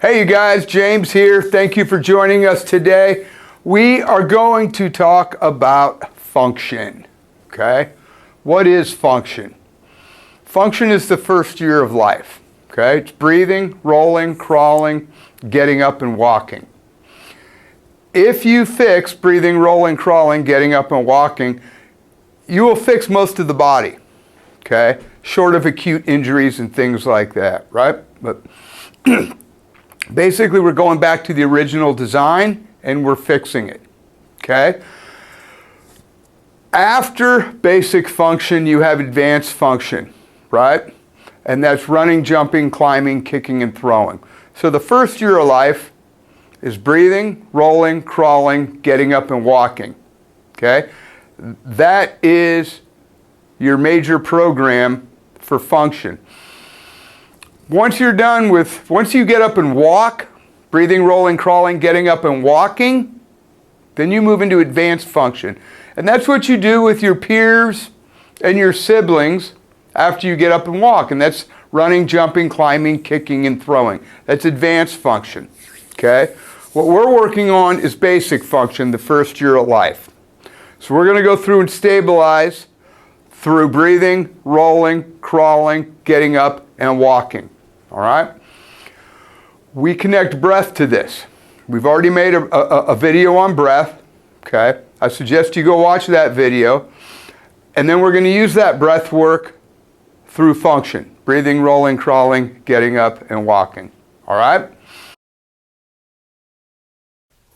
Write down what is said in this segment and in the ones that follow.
Hey you guys, James here. Thank you for joining us today. We are going to talk about function, okay? What is function? Function is the first year of life, okay? It's breathing, rolling, crawling, getting up and walking. If you fix breathing, rolling, crawling, getting up and walking, you will fix most of the body, okay? Short of acute injuries and things like that, right? But basically, we're going back to the original design and we're fixing it, okay? After basic function, you have advanced function, right? And that's running, jumping, climbing, kicking, and throwing. So the first year of life is breathing, rolling, crawling, getting up and walking, okay? That is your major program for function. Once you get up and walk, breathing, rolling, crawling, getting up and walking, then you move into advanced function. And that's what you do with your peers and your siblings after you get up and walk. And that's running, jumping, climbing, kicking, and throwing. That's advanced function, okay? What we're working on is basic function, the first year of life. So we're going to go through and stabilize through breathing, rolling, crawling, getting up, and walking. All right? We connect breath to this. We've already made a video on breath, okay? I suggest you go watch that video. And then we're going to use that breath work through function. Breathing, rolling, crawling, getting up, and walking. All right?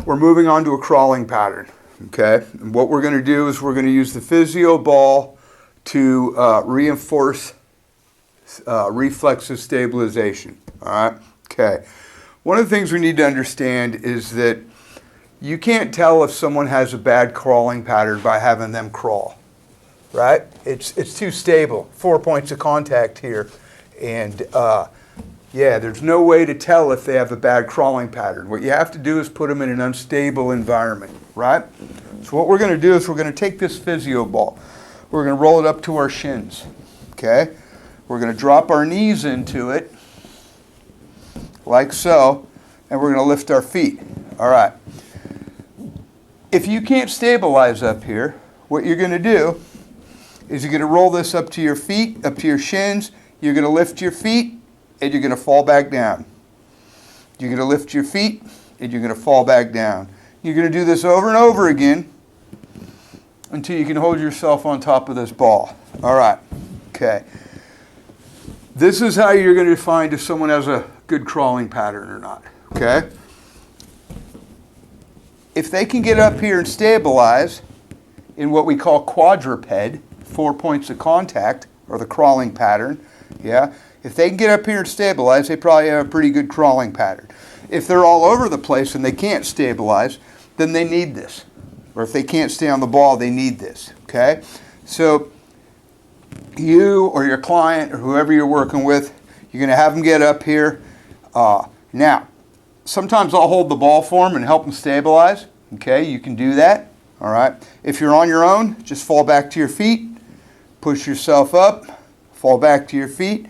We're moving on to a crawling pattern, okay? And what we're going to do is we're going to use the physio ball to reinforce reflexive stabilization, all right? Okay. One of the things we need to understand is that you can't tell if someone has a bad crawling pattern by having them crawl, right? It's too stable. 4 points of contact here. And yeah, there's no way to tell if they have a bad crawling pattern. What you have to do is put them in an unstable environment, right? So what we're going to do is we're going to take this physio ball. We're going to roll it up to our shins, okay? We're going to drop our knees into it, like so, and we're going to lift our feet. All right. If you can't stabilize up here, what you're going to do is you're going to roll this up to your feet, up to your shins. You're going to lift your feet, and you're going to fall back down. You're going to lift your feet, and you're going to fall back down. You're going to do this over and over again until you can hold yourself on top of this ball. All right. Okay. This is how you're going to find if someone has a good crawling pattern or not, okay? If they can get up here and stabilize in what we call quadruped, 4 points of contact, or the crawling pattern, yeah? If they can get up here and stabilize, they probably have a pretty good crawling pattern. If they're all over the place and they can't stabilize, then they need this. Or if they can't stay on the ball, they need this, okay? So you or your client or whoever you're working with, you're going to have them get up here. Now, sometimes I'll hold the ball for them and help them stabilize. Okay, you can do that. All right. If you're on your own, just fall back to your feet, push yourself up, fall back to your feet.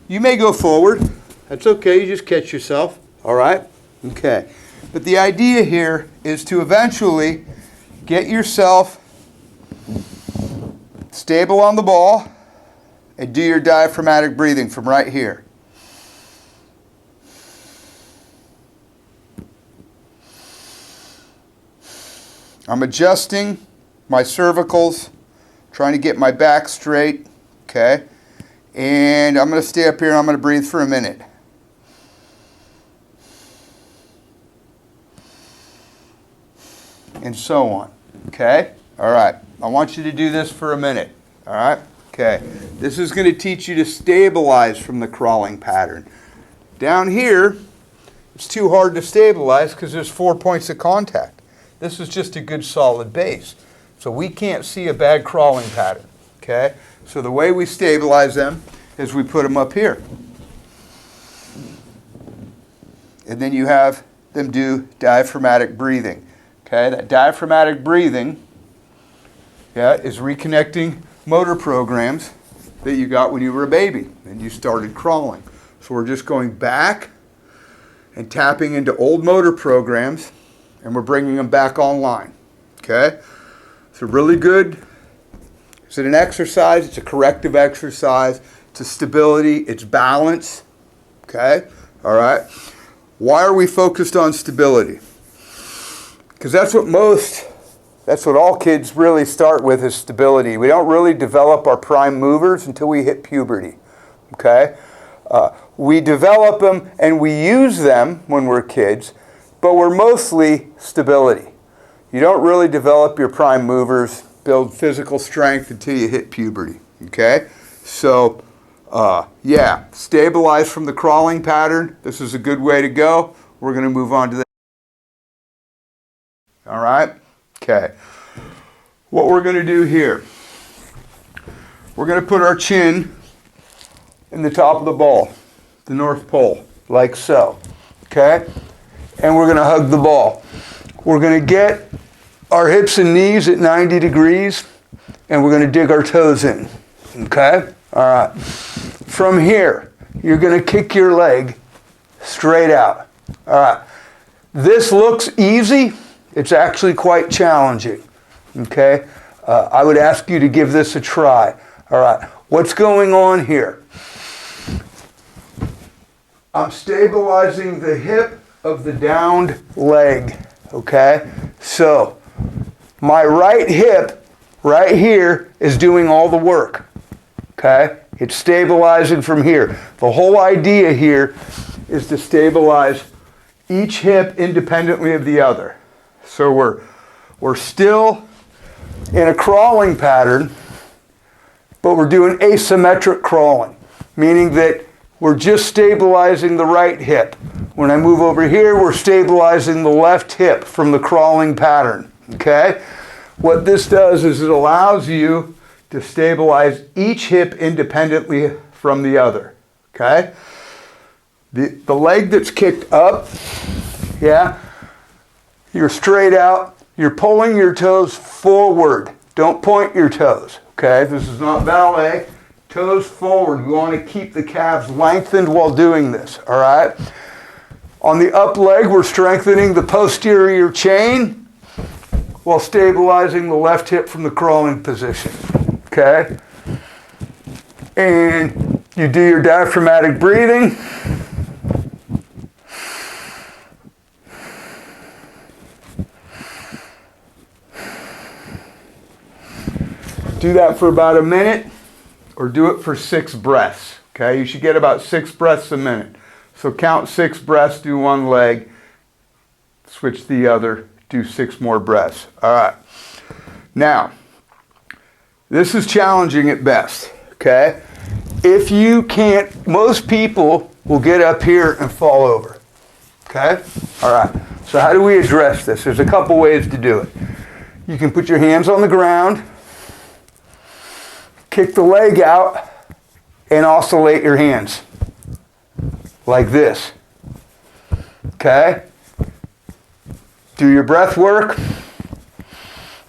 You may go forward. That's okay. You just catch yourself. All right. Okay. But the idea here is to eventually get yourself stable on the ball and do your diaphragmatic breathing from right here. I'm adjusting my cervicals, trying to get my back straight, okay? And I'm going to stay up here and I'm going to breathe for a minute. And so on, okay? All right. I want you to do this for a minute, all right? Okay. This is going to teach you to stabilize from the crawling pattern. Down here, it's too hard to stabilize because there's 4 points of contact. This is just a good solid base. So we can't see a bad crawling pattern, okay? So the way we stabilize them is we put them up here. And then you have them do diaphragmatic breathing, okay? That diaphragmatic breathing, yeah, is reconnecting motor programs that you got when you were a baby and you started crawling. So we're just going back and tapping into old motor programs, and we're bringing them back online. Okay? It's a really good, is it an exercise? It's a corrective exercise. It's a stability. It's balance. Okay? All right? Why are we focused on stability? Because that's what all kids really start with, is stability. We don't really develop our prime movers until we hit puberty. Okay? We develop them and we use them when we're kids, but we're mostly stability. You don't really develop your prime movers, build physical strength until you hit puberty. Okay? So, yeah, stabilize from the crawling pattern. This is a good way to go. We're going to move on to that. All right? Okay. What we're going to do here, we're going to put our chin in the top of the ball, the North Pole, like so. Okay? And we're going to hug the ball. We're going to get our hips and knees at 90 degrees, and we're going to dig our toes in. Okay? All right. From here, you're going to kick your leg straight out. All right. This looks easy. It's actually quite challenging. Okay? I would ask you to give this a try. All right. What's going on here? I'm stabilizing the hip of the downed leg. Okay? So, my right hip right here is doing all the work. Okay? It's stabilizing from here. The whole idea here is to stabilize each hip independently of the other. So we're still in a crawling pattern, but we're doing asymmetric crawling, meaning that we're just stabilizing the right hip. When I move over here, we're stabilizing the left hip from the crawling pattern. Okay? What this does is it allows you to stabilize each hip independently from the other. Okay? The leg that's kicked up, yeah, you're straight out. You're pulling your toes forward. Don't point your toes. Okay? This is not ballet. Toes forward. We want to keep the calves lengthened while doing this. All right? On the up leg, we're strengthening the posterior chain while stabilizing the left hip from the crawling position. Okay? And you do your diaphragmatic breathing. Do that for about a minute, or do it for 6 breaths. Okay? You should get about 6 breaths a minute. So count 6 breaths, do one leg, switch the other, do 6 more breaths. All right. Now, this is challenging at best. Okay? If you can't, most people will get up here and fall over. Okay? All right. So how do we address this? There's a couple ways to do it. You can put your hands on the ground, kick the leg out, and oscillate your hands. Like this. Okay? Do your breath work.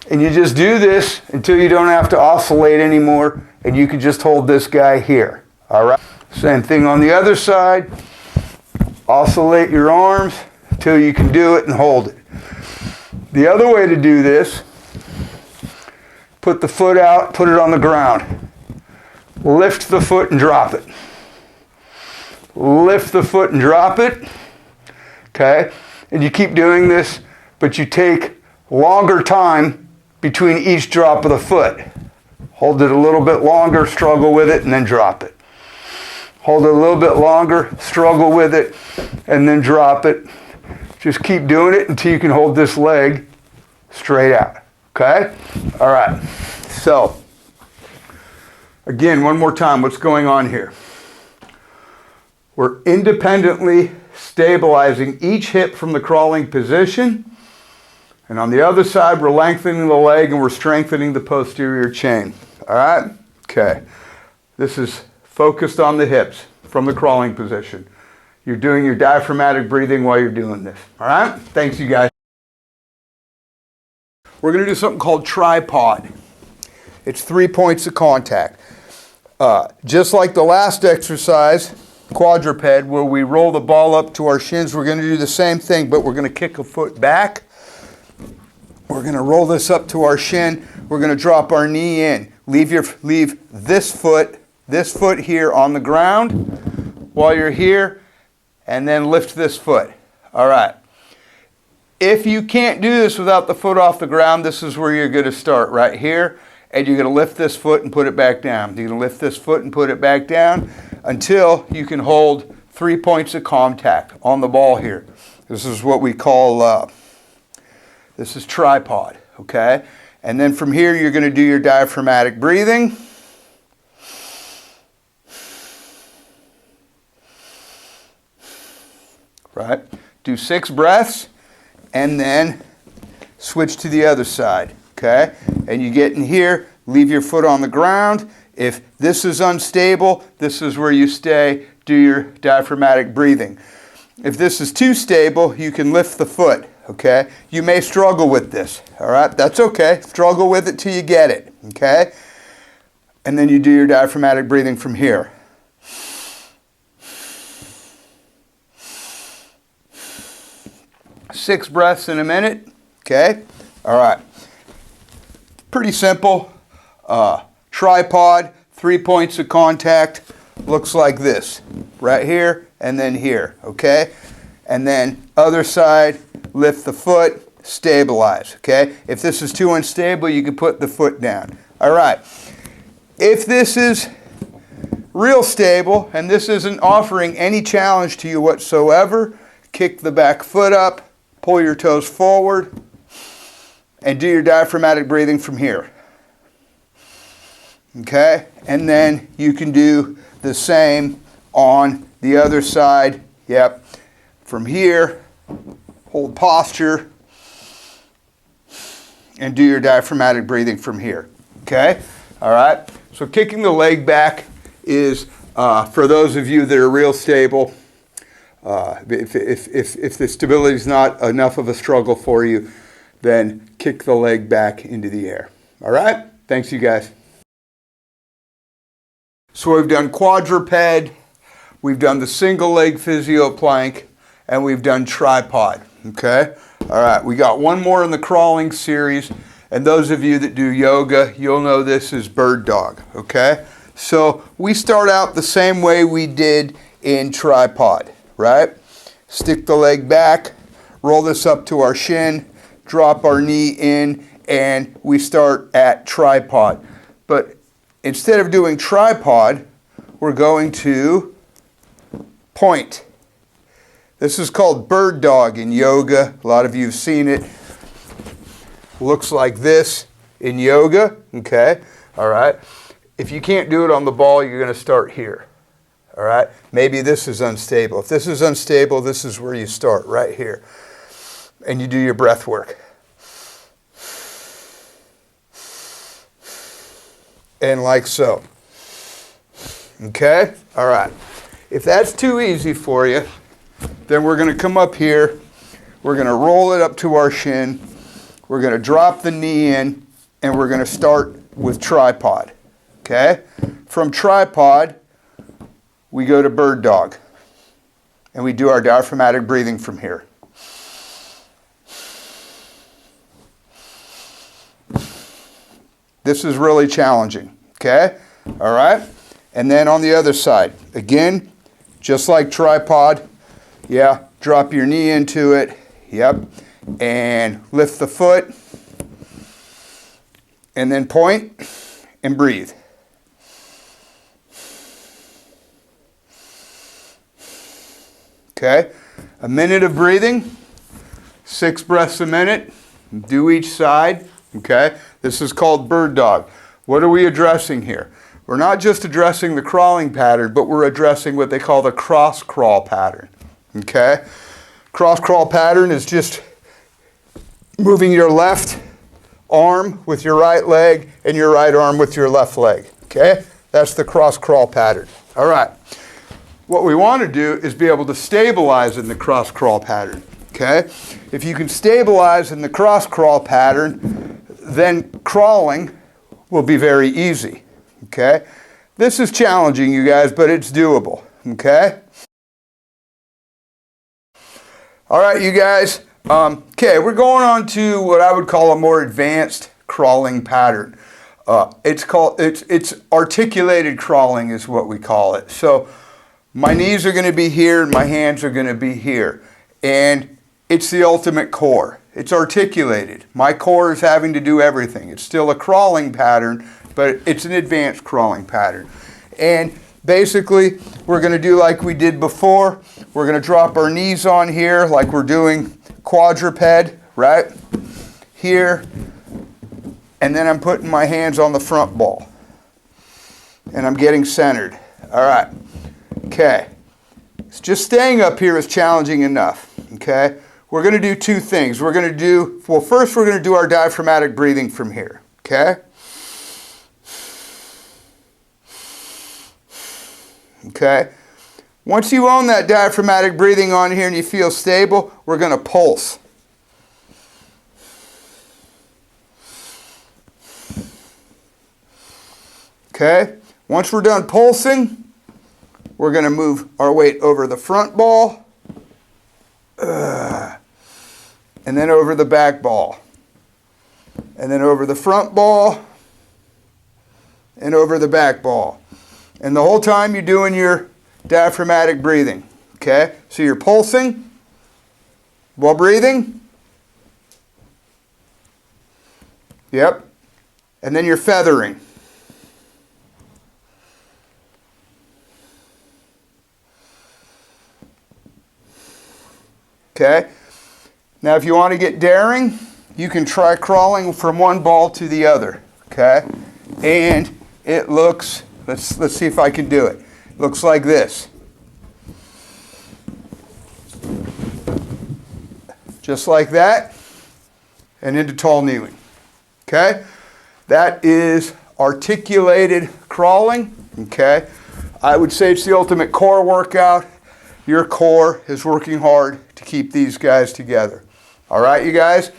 And you just do this until you don't have to oscillate anymore, and you can just hold this guy here. All right? Same thing on the other side. Oscillate your arms until you can do it and hold it. The other way to do this, put the foot out, put it on the ground. Lift the foot and drop it. Lift the foot and drop it. Okay? And you keep doing this, but you take longer time between each drop of the foot. Hold it a little bit longer, struggle with it, and then drop it. Hold it a little bit longer, struggle with it, and then drop it. Just keep doing it until you can hold this leg straight out. Okay? All right. So, again, one more time, what's going on here? We're independently stabilizing each hip from the crawling position. And on the other side, we're lengthening the leg and we're strengthening the posterior chain. All right? Okay. This is focused on the hips from the crawling position. You're doing your diaphragmatic breathing while you're doing this. All right? Thanks, you guys. We're going to do something called tripod. It's 3 points of contact. Just like the last exercise, quadruped where we roll the ball up to our shins. We're going to do the same thing, but we're going to kick a foot back. We're going to roll this up to our shin. We're going to drop our knee in. Leave this foot here on the ground while you're here, and then lift this foot. All right. If you can't do this without the foot off the ground, this is where you're going to start, right here. And you're going to lift this foot and put it back down. You're going to lift this foot and put it back down until you can hold 3 points of contact on the ball here. This is what we call, this is tripod, okay? And then from here, you're going to do your diaphragmatic breathing. Right? Do 6 breaths and then switch to the other side, okay? And you get in here, leave your foot on the ground. If this is unstable, this is where you stay, do your diaphragmatic breathing. If this is too stable, you can lift the foot, okay? You may struggle with this, all right? That's okay. Struggle with it till you get it, okay? And then you do your diaphragmatic breathing from here. Six breaths in a minute, okay? All right. Pretty simple. Tripod, 3 points of contact, looks like this. Right here and then here, okay? And then other side, lift the foot, stabilize, okay? If this is too unstable, you can put the foot down. All right. If this is real stable and this isn't offering any challenge to you whatsoever, kick the back foot up, pull your toes forward, and do your diaphragmatic breathing from here. Okay? And then you can do the same on the other side. Yep. From here, hold posture, and do your diaphragmatic breathing from here. Okay? All right? So kicking the leg back is, for those of you that are real stable, if the stability is not enough of a struggle for you, then kick the leg back into the air. All right? Thanks, you guys. So we've done quadruped, we've done the single leg physio plank, and we've done tripod. Okay? All right, we got one more in the crawling series, and those of you that do yoga, you'll know this is bird dog. Okay? So we start out the same way we did in tripod. Right? Stick the leg back, roll this up to our shin, drop our knee in, and we start at tripod. But instead of doing tripod, we're going to point. This is called bird dog in yoga. A lot of you have seen it. Looks like this in yoga. Okay? All right? If you can't do it on the ball, you're going to start here. All right? Maybe this is unstable. If this is unstable, this is where you start, right here. And you do your breath work. And like so. Okay? All right. If that's too easy for you, then we're going to come up here. We're going to roll it up to our shin. We're going to drop the knee in, and we're going to start with tripod. Okay? From tripod, we go to bird dog, and we do our diaphragmatic breathing from here. This is really challenging, okay? All right? And then on the other side, again, just like tripod, yeah, drop your knee into it, yep, and lift the foot, and then point and breathe. Okay, a minute of breathing, 6 breaths a minute, do each side, okay? This is called bird dog. What are we addressing here? We're not just addressing the crawling pattern, but we're addressing what they call the cross crawl pattern, okay? Cross crawl pattern is just moving your left arm with your right leg and your right arm with your left leg, okay? That's the cross crawl pattern. All right. What we want to do is be able to stabilize in the cross crawl pattern, okay? If you can stabilize in the cross crawl pattern, then crawling will be very easy, okay? This is challenging, you guys, but it's doable, okay? All right, you guys. Okay, we're going on to what I would call a more advanced crawling pattern. It's articulated crawling is what we call it. So my knees are going to be here and my hands are going to be here. And it's the ultimate core. It's articulated. My core is having to do everything. It's still a crawling pattern, but it's an advanced crawling pattern. And basically, we're going to do like we did before. We're going to drop our knees on here like we're doing quadruped, right? Here. And then I'm putting my hands on the front ball. And I'm getting centered. All right. Okay. Just staying up here is challenging enough. Okay. We're going to do two things. We're going to do, well, first we're going to do our diaphragmatic breathing from here. Okay. Okay. Once you own that diaphragmatic breathing on here and you feel stable, we're going to pulse. Okay, once we're done pulsing, we're going to move our weight over the front ball, and then over the back ball, and then over the front ball, and over the back ball. And the whole time you're doing your diaphragmatic breathing, okay? So you're pulsing while breathing. Yep. And then you're feathering. Okay, now if you want to get daring, you can try crawling from one ball to the other, okay? And it looks, let's see if I can do it. It looks like this. Just like that, and into tall kneeling, okay? That is articulated crawling, okay? I would say it's the ultimate core workout. Your core is working hard to keep these guys together. All right, you guys?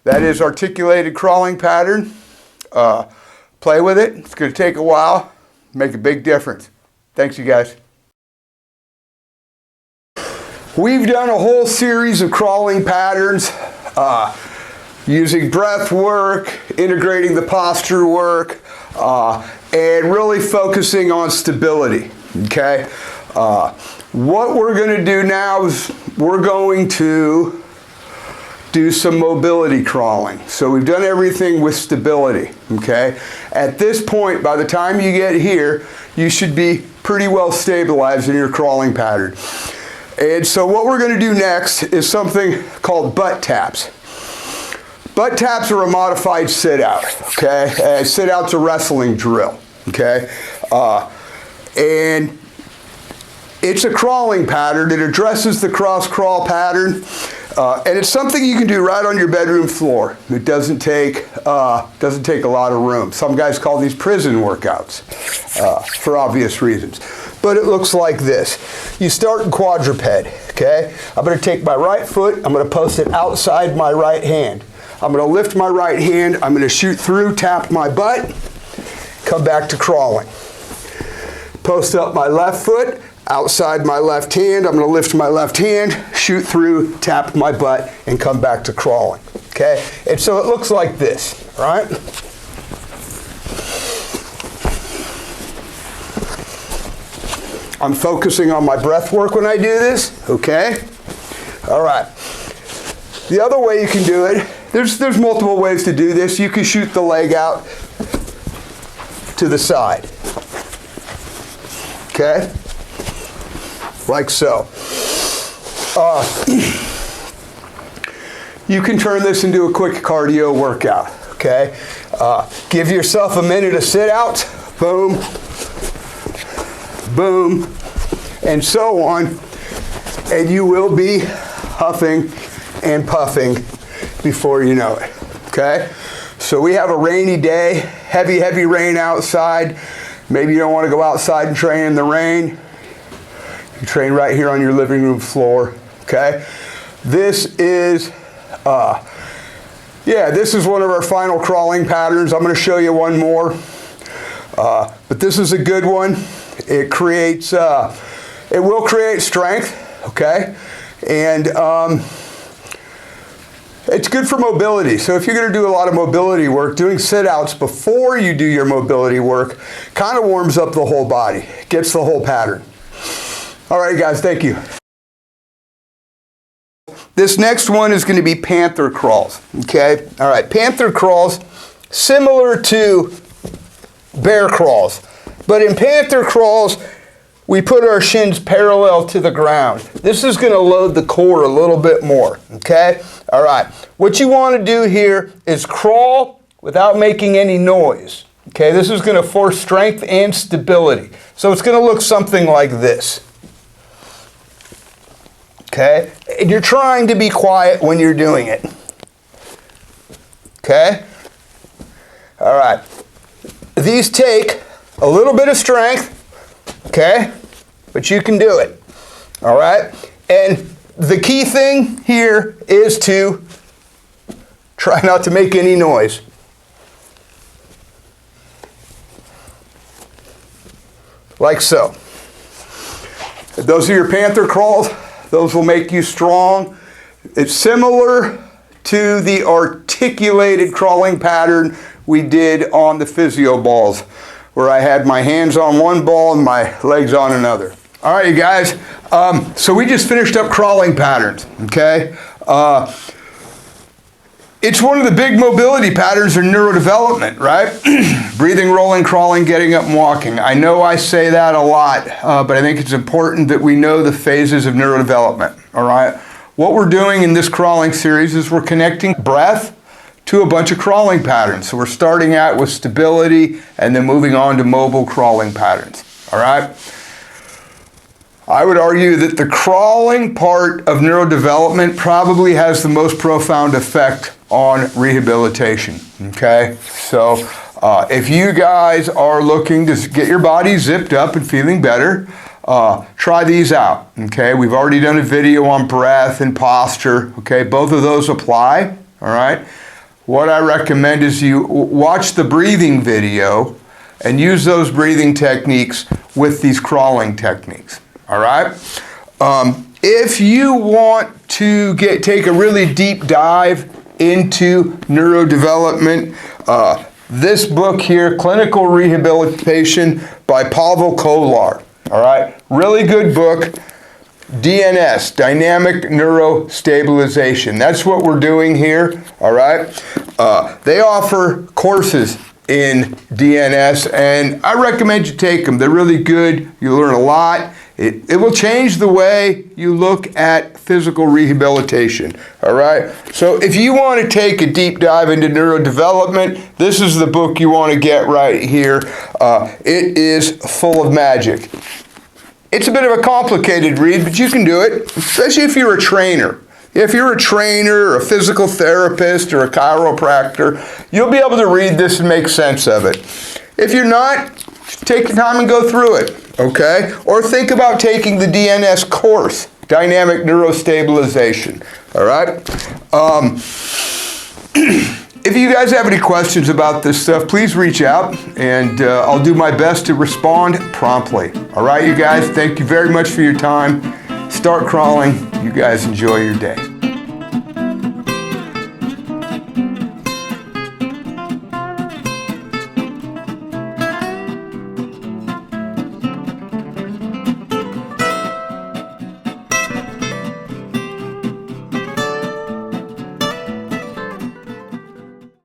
That is articulated crawling pattern. Play with it. It's going to take a while. Make a big difference. Thanks, you guys. We've done a whole series of crawling patterns using breath work, integrating the posture work, and really focusing on stability, okay? What we're going to do now is we're going to do some mobility crawling. So we've done everything with stability, okay? At this point, by the time you get here, you should be pretty well stabilized in your crawling pattern. And so what we're going to do next is something called butt taps. Butt taps are a modified sit-out, okay? Sit-out's a wrestling drill, okay? And it's a crawling pattern. It addresses the cross-crawl pattern. And it's something you can do right on your bedroom floor. It doesn't take a lot of room. Some guys call these prison workouts for obvious reasons. But it looks like this. You start in quadruped, okay? I'm going to take my right foot. I'm going to post it outside my right hand. I'm going to lift my right hand. I'm going to shoot through, tap my butt, come back to crawling. Post up my left foot. Outside my left hand, I'm going to lift my left hand, shoot through, tap my butt, and come back to crawling, okay? And so it looks like this, right? I'm focusing on my breath work when I do this, okay? All right. The other way you can do it, there's multiple ways to do this. You can shoot the leg out to the side, okay? Like so. You can turn this into a quick cardio workout, okay? Give yourself a minute of sit out, boom, boom, and so on, and you will be huffing and puffing before you know it, okay? So we have a rainy day, heavy rain outside. Maybe you don't want to go outside and train in the rain. You train right here on your living room floor, okay? This is one of our final crawling patterns. I'm going to show you one more, but this is a good one. It creates, it will create strength, okay? And It's good for mobility. So if you're going to do a lot of mobility work, doing sit-outs before you do your mobility work kind of warms up the whole body, gets the whole pattern. All right, guys, thank you. This next one is going to be panther crawls, okay? All right, panther crawls, similar to bear crawls. But in panther crawls, we put our shins parallel to the ground. This is going to load the core a little bit more, okay? All right, what you want to do here is crawl without making any noise, okay? This is going to force strength and stability. So it's going to look something like this, okay? And you're trying to be quiet when you're doing it, okay? All right, these take a little bit of strength, okay? But you can do it, all right? And the key thing here is to try not to make any noise. Like so. Those are your panther crawls. Those will make you strong. It's similar to the articulated crawling pattern we did on the physio balls, where I had my hands on one ball and my legs on another. All right, you guys, so we just finished up crawling patterns, okay? It's one of the big mobility patterns in neurodevelopment, right? Breathing, rolling, crawling, getting up and walking. I know I say that a lot, but I think it's important that we know the phases of neurodevelopment, all right? What we're doing in this crawling series is we're connecting breath to a bunch of crawling patterns. So we're starting out with stability and then moving on to mobile crawling patterns, all right? I would argue that the crawling part of neurodevelopment probably has the most profound effect on rehabilitation, okay? So if you guys are looking to get your body zipped up and feeling better, try these out, okay? We've already done a video on breath and posture, okay? Both of those apply, all right? What I recommend is you watch the breathing video and use those breathing techniques with these crawling techniques. All right. If you want to take a really deep dive into neurodevelopment, this book here, Clinical Rehabilitation by Pavel Kolar. All right. Really good book. DNS, Dynamic Neurostabilization. That's what we're doing here. All right. They offer courses in DNS, and I recommend you take them. They're really good. You learn a lot. It will change the way you look at physical rehabilitation, all right? So if you want to take a deep dive into neurodevelopment, this is the book you want to get right here. It is full of magic. It's a bit of a complicated read, but you can do it, especially if you're a trainer. If you're a trainer, or a physical therapist, or a chiropractor, you'll be able to read this and make sense of it. If you're not, take your time and go through it, okay? Or think about taking the DNS course, Dynamic Neurostabilization, all right? If you guys have any questions about this stuff, please reach out, and I'll do my best to respond promptly. All right, you guys, thank you very much for your time. Start crawling. You guys enjoy your day.